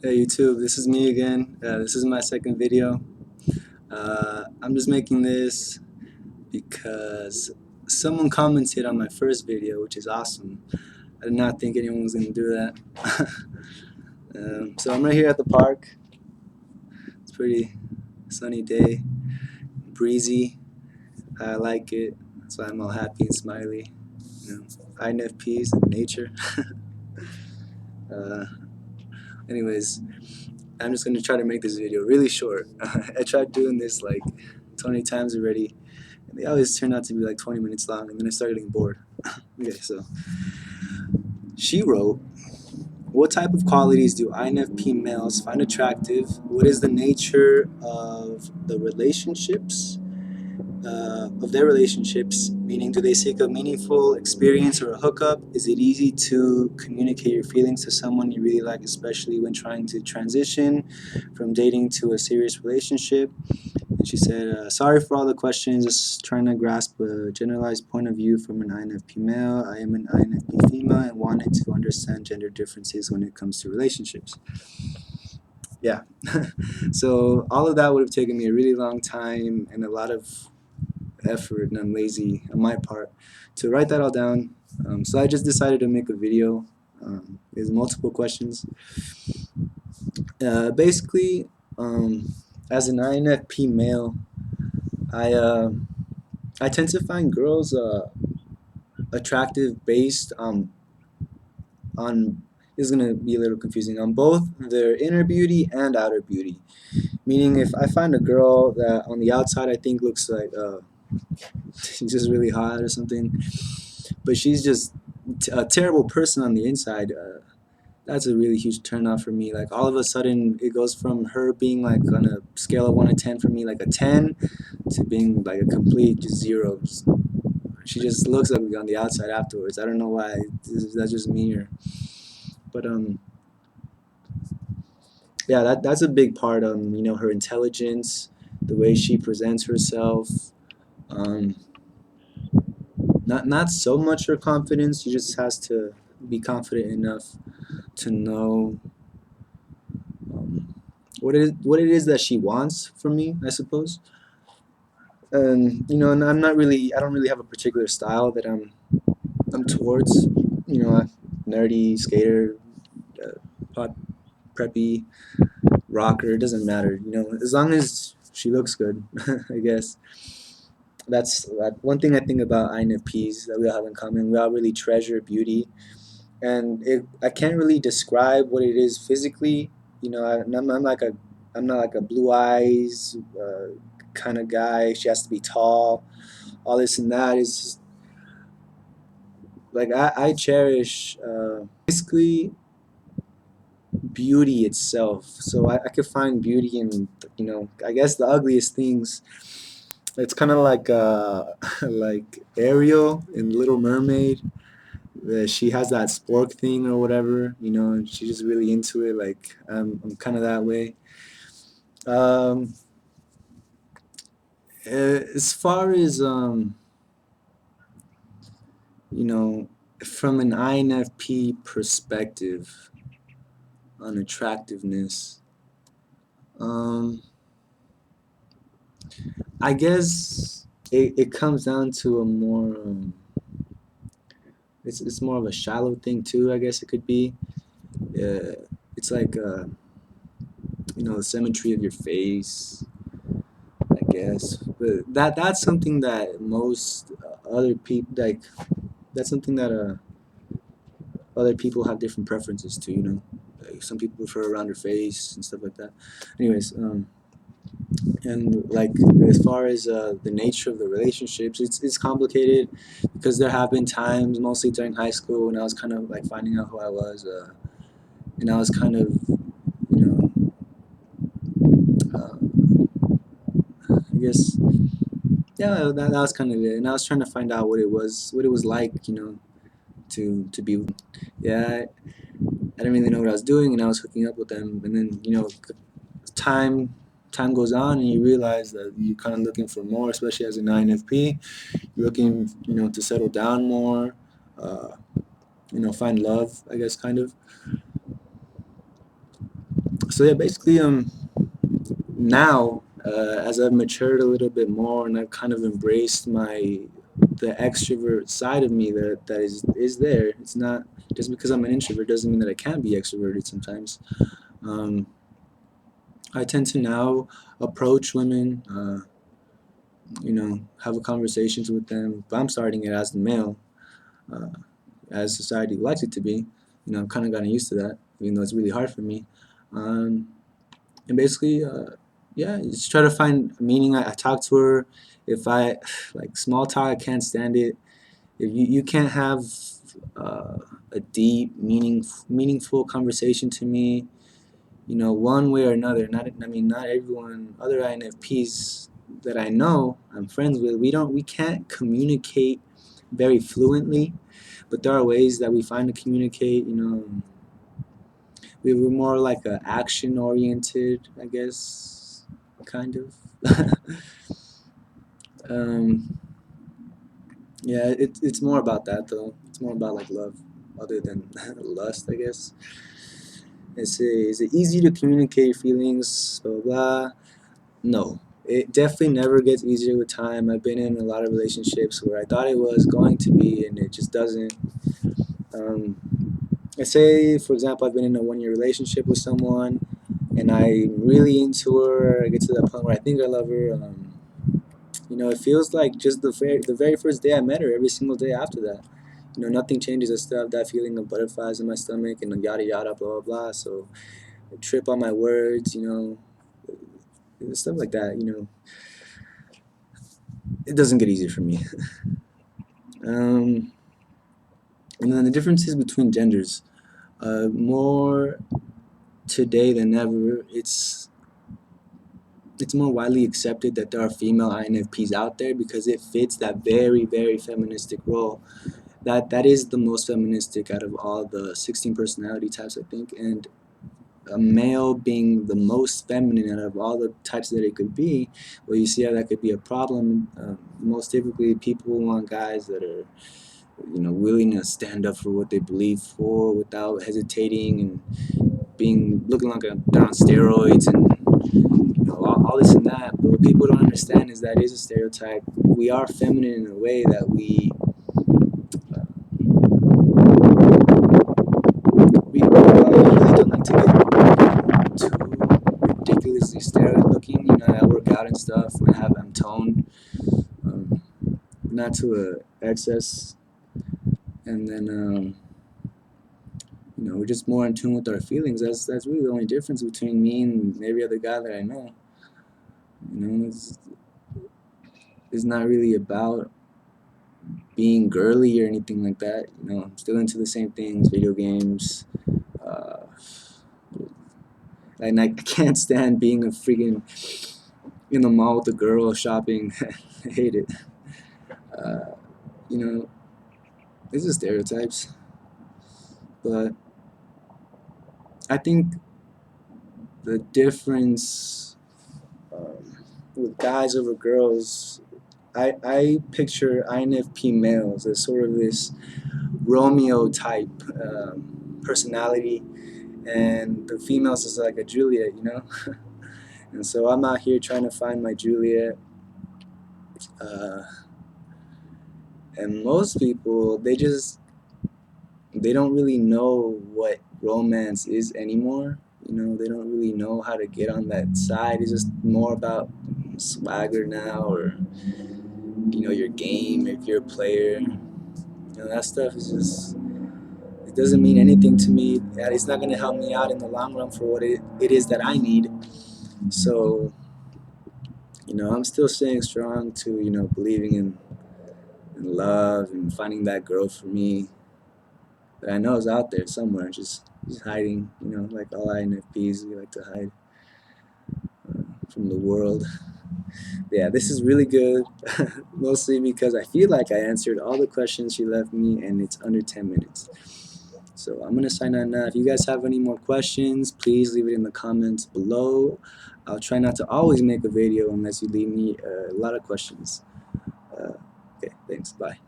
Hey YouTube, this is me again. This is my second video. I'm just making this because someone commented on my first video, which is awesome. I did not think anyone was going to do that. So I'm right here at the park. It's a pretty sunny day, breezy. I like it. That's why I'm all happy and smiley. You know, INFPs and nature. uh, Anyways, I'm just going to try to make this video really short. I tried doing this like 20 times already. And they always turn out to be like 20 minutes long, and then I start getting bored. Okay, so she wrote, what type of qualities do INFP males find attractive? What is the nature of the relationships, of their relationships? Meaning, do they seek a meaningful experience or a hookup? Is it easy to communicate your feelings to someone you really like, especially when trying to transition from dating to a serious relationship? And she said, sorry for all the questions, just trying to grasp a generalized point of view from an INFP male. I am an INFP female and wanted to understand gender differences when it comes to relationships. Yeah. So all of that would have taken me a really long time and a lot of effort, and I'm lazy on my part to write that all down. So I just decided to make a video. There's multiple questions. Basically, as an INFP male, I uh, I tend to find girls attractive based on this is gonna be a little confusing on both their inner beauty and outer beauty. Meaning, if I find a girl that on the outside I think looks like she's just really hot or something, but she's just a terrible person on the inside. That's a really huge turnoff for me. Like all of a sudden, it goes from her being like on a scale of 1 to 10 for me, like a 10, to being like a complete just zero. She just looks ugly on the outside afterwards. I don't know why. That's just me, or but yeah, that's a big part. Her intelligence, the way she presents herself. Um, not so much her confidence. She just has to be confident enough to know um, what it is that she wants from me, I suppose. And I'm not really. I don't really have a particular style that I'm towards. Nerdy skater, pop preppy rocker. It doesn't matter. As long as she looks good, I guess. That's one thing I think about INFPs that we all have in common. We all really treasure beauty, and I can't really describe what it is physically. I'm not like a blue eyes kind of guy. She has to be tall. All this and that is just, like I cherish basically beauty itself. So I could find beauty in I guess the ugliest things. It's kind of like like Ariel in Little Mermaid. She has that spork thing or whatever, and she's just really into it. Like I'm kind of that way. Um, as far as you know, from an INFP perspective on attractiveness, um, I guess it comes down to a more it's more of a shallow thing too. I guess it could be. It's like the symmetry of your face, I guess. But that's something that most other people like. That's something that other people have different preferences to. Like some people prefer a rounder face and stuff like that. Anyways, and like as far as the nature of the relationships, it's complicated because there have been times, mostly during high school, when I was kind of like finding out who I was, and I was kind of, you know, I guess, yeah, that was kind of it. And I was trying to find out what it was like, to be, yeah. I didn't really know what I was doing, and I was hooking up with them, and then time time goes on, and you realize that you're kind of looking for more, especially as an INFP. You're looking, to settle down more, find love, I guess, kind of. So yeah, basically, now as I've matured a little bit more and I've kind of embraced the extrovert side of me that is there. It's not just because I'm an introvert doesn't mean that I can't be extroverted sometimes. Um, I tend to now approach women, have a conversations with them. But I'm starting it as the male, uh, as society likes it to be. I've kind of gotten used to that, even though it's really hard for me. Um, and basically, yeah, just try to find meaning. I talk to her. If I like small talk, I can't stand it. If you can't have uh, a deep, meaningful conversation to me, one way or another. Not everyone. Other INFPs that I know, I'm friends with, we can't communicate very fluently, but there are ways that we find to communicate. We were more like a action oriented, I guess, kind of. um, yeah, it's more about that though. It's more about like love, other than lust, I guess. Is it easy to communicate your feelings? Blah blah blah. No, it definitely never gets easier with time. I've been in a lot of relationships where I thought it was going to be, and it just doesn't. Um, I say, for example, I've been in a 1 year relationship with someone, and I'm really into her. I get to that point where I think I love her. It feels like just the very first day I met her. Every single day after that, nothing changes. I still have that feeling of butterflies in my stomach and yada yada blah blah blah. So I trip on my words, stuff like that. It doesn't get easier for me. Um, and then the differences between genders. More today than ever, it's more widely accepted that there are female INFPs out there because it fits that very, very feministic role. That is the most feministic out of all the 16 personality types, I think. And a male being the most feminine out of all the types that it could be, well, you see how that could be a problem. Most typically, people want guys that are, willing to stand up for what they believe for without hesitating and being looking like they're on steroids and all this and that. But what people don't understand is that is a stereotype. We are feminine in a way that we usually don't like to get too ridiculously steroid looking. I work out and stuff, and I'm toned, um, not to a excess, and then we're just more in tune with our feelings. That's really the only difference between me and every other guy that I know. It's not really about being girly or anything like that. I'm still into the same things, video games. Uh, and I can't stand being a freaking in the mall with a girl shopping. I hate it. Uh, you know, it's just stereotypes. But I think the difference with guys over girls, I picture INFP males as sort of this Romeo type personality, and the females is like a Juliet. And so I'm out here trying to find my Juliet. Uh, and most people, they don't really know what romance is anymore. They don't really know how to get on that side. It's just more about swagger now, or your game if you're a player. That stuff is just, it doesn't mean anything to me. And it's not going to help me out in the long run for what it is that I need. So I'm still staying strong to believing in love and finding that girl for me that I know is out there somewhere, just hiding. Like all INFPs, we like to hide from the world. Yeah, this is really good, mostly because I feel like I answered all the questions she left me, and it's under 10 minutes. So I'm gonna sign out now. If you guys have any more questions, please leave it in the comments below. I'll try not to always make a video unless you leave me a lot of questions. Okay, thanks. Bye.